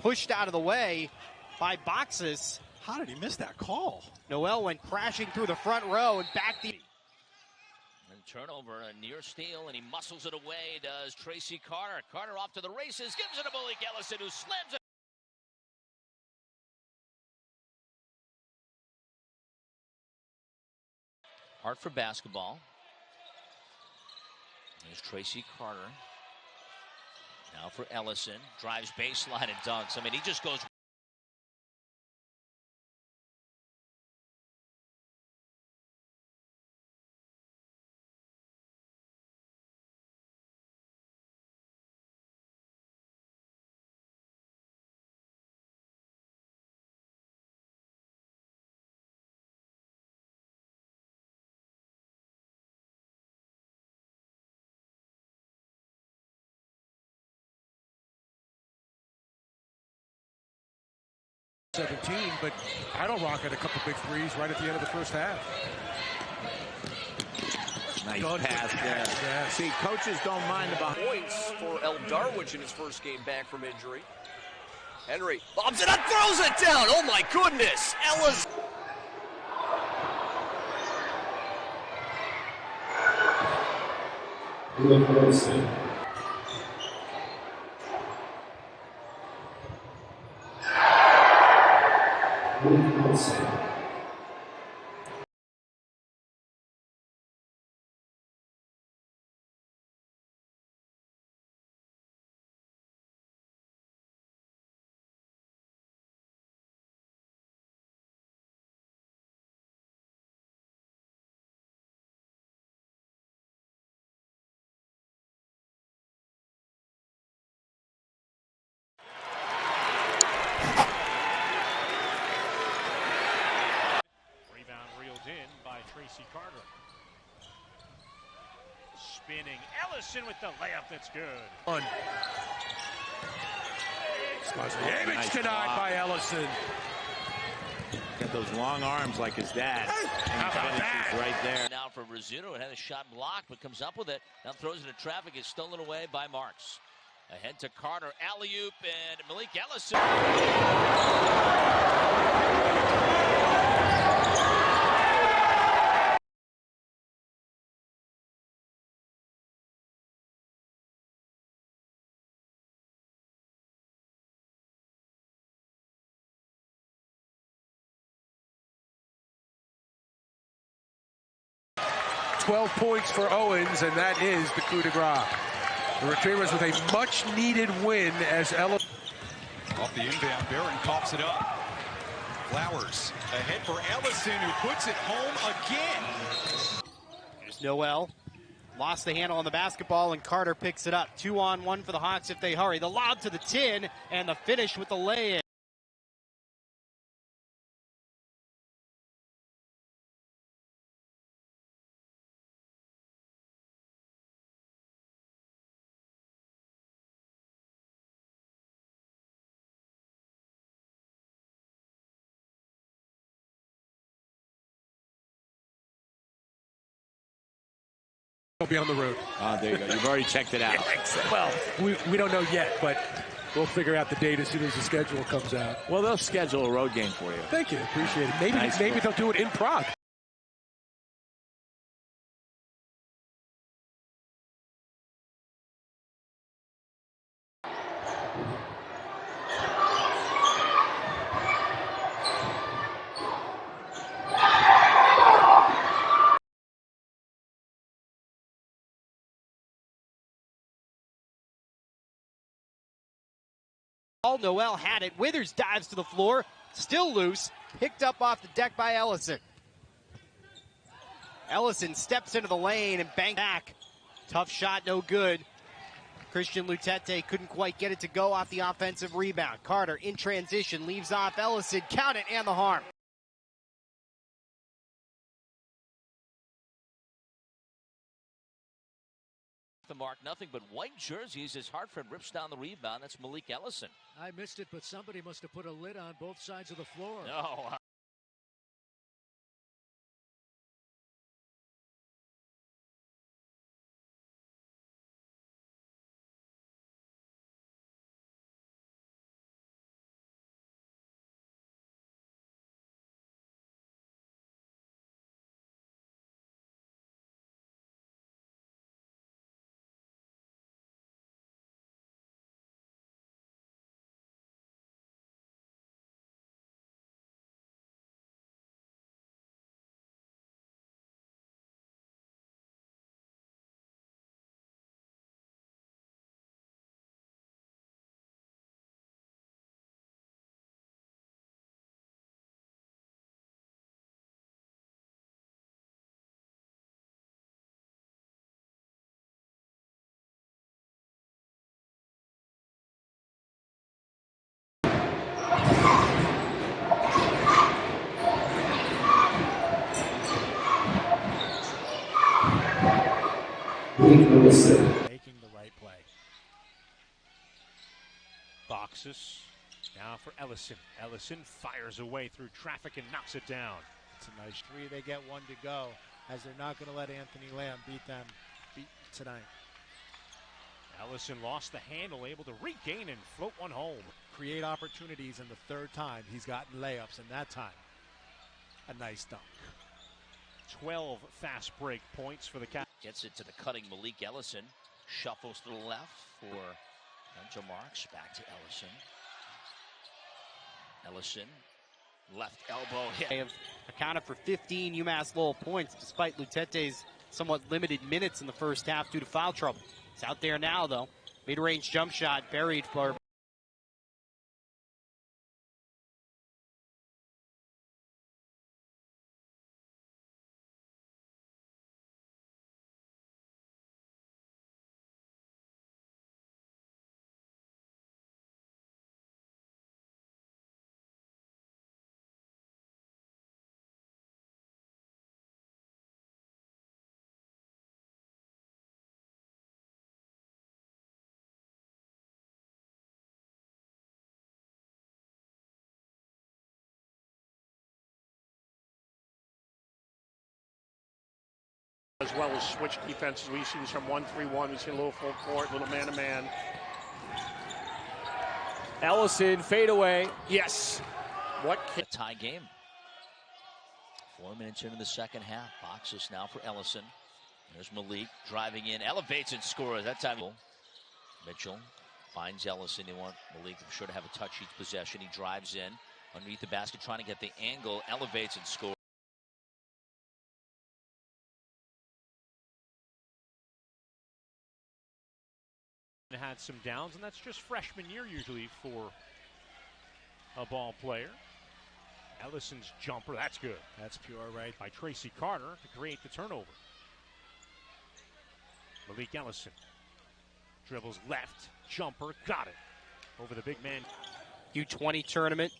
pushed out of the way by Boxes. How did he miss that call? Noel went crashing through the front row and back the... And turnover, a near steal, and he muscles it away, does Tracy Carter. Carter off to the races, gives it to Malik Ellison, who slams it. Hartford basketball. There's Tracy Carter. Now for Ellison, drives baseline and dunks. I mean, he just goes... But Idle rocketed a couple big threes right at the end of the first half. Nice pass there. Yeah. See, coaches don't mind the behind. Points for El Darwich in his first game back from injury. Henry lobs it up, throws it down. Oh my goodness. Ellis. Tracy Carter. Spinning Ellison with the layup that's good. Nice denied by Ellison. Got those long arms like his dad. How about that? Right there. Now for Rizzuto, it had a shot blocked, but comes up with it. Now throws it in traffic. It's stolen away by Marks. Ahead to Carter, alley-oop, and Malik Ellison. 12 points for Owens, and that is the coup de grace. The Retrievers with a much-needed win as Ellison. Off the inbound, Barron coughs it up. Flowers ahead for Ellison, who puts it home again. There's Noel. Lost the handle on the basketball, and Carter picks it up. 2-on-1 for the Hawks if they hurry. The lob to the tin, and the finish with the lay-in. Will be on the road. There you go. You've already checked it out. Well, we don't know yet, but we'll figure out the date as soon as the schedule comes out. Well, they'll schedule a road game for you. Thank you. Appreciate it. Maybe they'll do it in Prague. Noel had it. Withers dives to the floor. Still loose. Picked up off the deck by Ellison. Ellison steps into the lane and bangs back. Tough shot, no good. Christian Lutete couldn't quite get it to go off the offensive rebound. Carter in transition leaves off Ellison. Count it and the harm. The mark, nothing but white jerseys as Hartford rips down the rebound. That's Malik Ellison. I missed it, but somebody must have put a lid on both sides of the floor. No. Making the right play. Boxes. Now for Ellison. Ellison fires away through traffic and knocks it down. It's a nice three. They get one to go, as they're not going to let Anthony Lamb beat tonight. Ellison lost the handle, able to regain and float one home. Create opportunities, and the third time he's gotten layups, and that time a nice dunk. 12 fast break points for the Cavs. Gets it to the cutting Malik Ellison. Shuffles to the left for Hunter Marks. Back to Ellison. Ellison, left elbow hit. They have accounted for 15 UMass Lowell points, despite Lutete's somewhat limited minutes in the first half due to foul trouble. It's out there now, though. Mid-range jump shot buried for... As well as switch defenses. We see some 1-3-1. We see a little full court, little man-to-man. Ellison, fadeaway. Yes. What a tie game. 4 minutes into the second half. Boxes now for Ellison. There's Malik driving in, elevates and scores. That time Mitchell finds Ellison. They want Malik, I'm sure, to have a touch each possession. He drives in underneath the basket, trying to get the angle, elevates and scores. Had some downs, and that's just freshman year usually for a ball player. Ellison's jumper, that's good. That's pure right by Tracy Carter to create the turnover. Malik Ellison dribbles left, jumper, got it over the big man. U20 tournament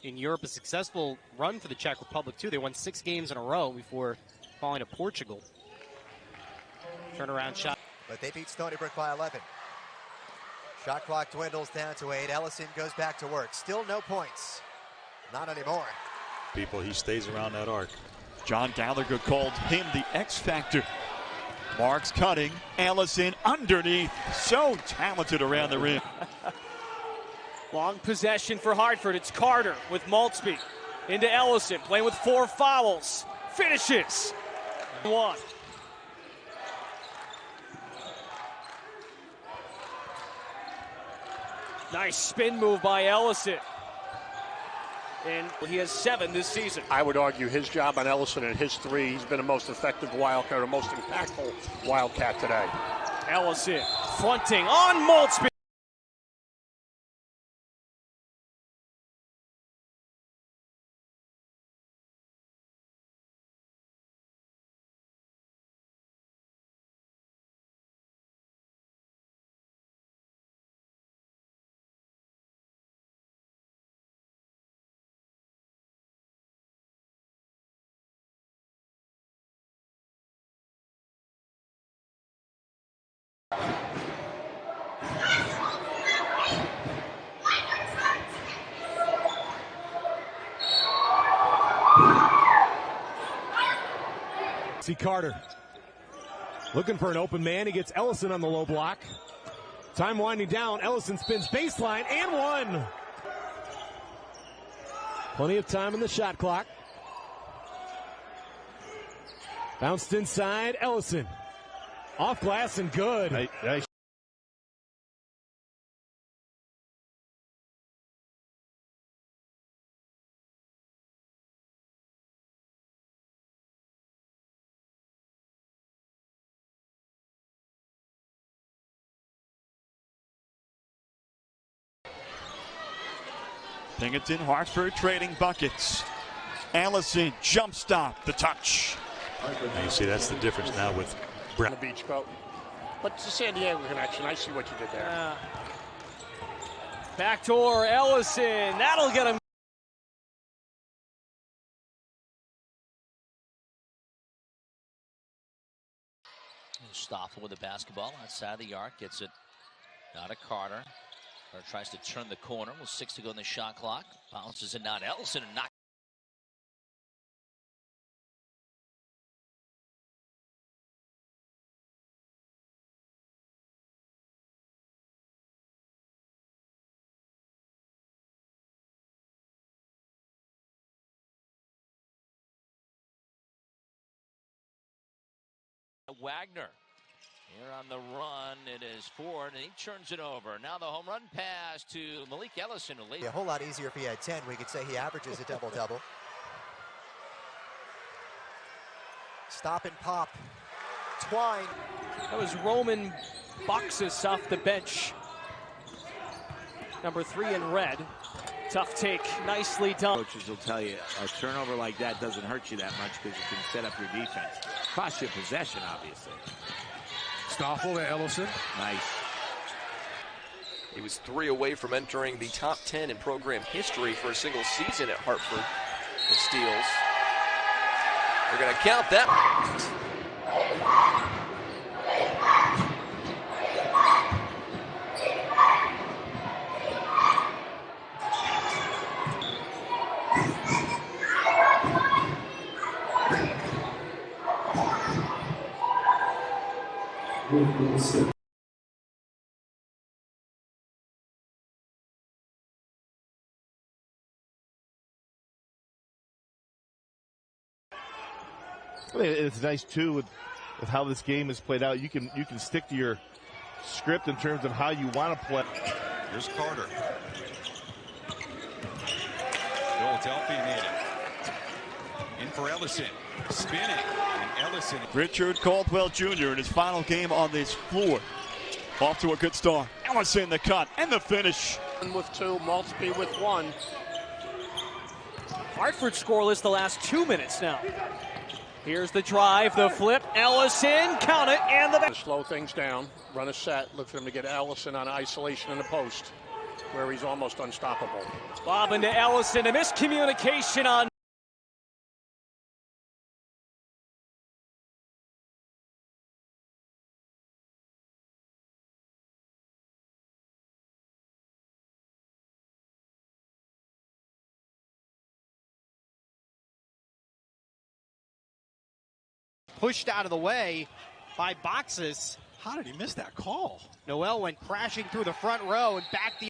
in Europe, a successful run for the Czech Republic too. They won 6 games in a row before falling to Portugal. Turnaround shot. But they beat Stony Brook by 11. Shot clock dwindles down to 8. Ellison goes back to work. Still no points. Not anymore. He stays around that arc. John Gallagher called him the X Factor. Marks cutting. Ellison underneath. So talented around the rim. Long possession for Hartford. It's Carter with Maltzby into Ellison, playing with 4 fouls. Finishes. 1. Nice spin move by Ellison. And he has 7 this season. I would argue his job on Ellison and his 3, he's been the most effective Wildcat, or most impactful Wildcat today. Ellison fronting on Maltzby. See Carter looking for an open man. He gets Ellison on the low block. Time winding down. Ellison spins baseline and 1. Plenty of time in the shot clock. Bounced inside. Ellison off glass and good. Nice. Binghamton, Hartford trading buckets. Ellison, jump stop, the touch. And you see that's the difference now with Brown. The beach coat. But it's a San Diego connection. I see what you did there. Backdoor Ellison. That'll get him. Stoffel with the basketball outside of the arc, gets it out of Carter. Carter tries to turn the corner with 6 to go in the shot clock. Bounces it down to Ellison and knocks. Wagner here on the run. It is Ford, and he turns it over. Now the home run pass to Malik Ellison. A whole lot easier if he had 10. We could say he averages a double-double. Stop and pop. Twine. That was Roman Boxes off the bench. Number 3 in red. Tough take, nicely done. Coaches will tell you a turnover like that doesn't hurt you that much because you can set up your defense. Cost you possession, obviously. Stoffel to Ellison. Nice. He was 3 away from entering the top 10 in program history for a single season at Hartford. The steals. They're going to count that. It's nice too with how this game is played out. You can stick to your script in terms of how you want to play. Here's Carter. Philadelphia native. In for Ellison. Spinning. And Ellison. Richard Caldwell Jr. in his final game on this floor. Off to a good start. Ellison the cut and the finish. With 2, Maltby with 1. Hartford scoreless the last 2 minutes now. Here's the drive, the flip. Ellison, count it, and the back. Slow things down, run a set, look for him to get Ellison on isolation in the post, where he's almost unstoppable. Bob into Ellison, a miscommunication on. Pushed out of the way by Boxes. How did he miss that call? Noel went crashing through the front row and back the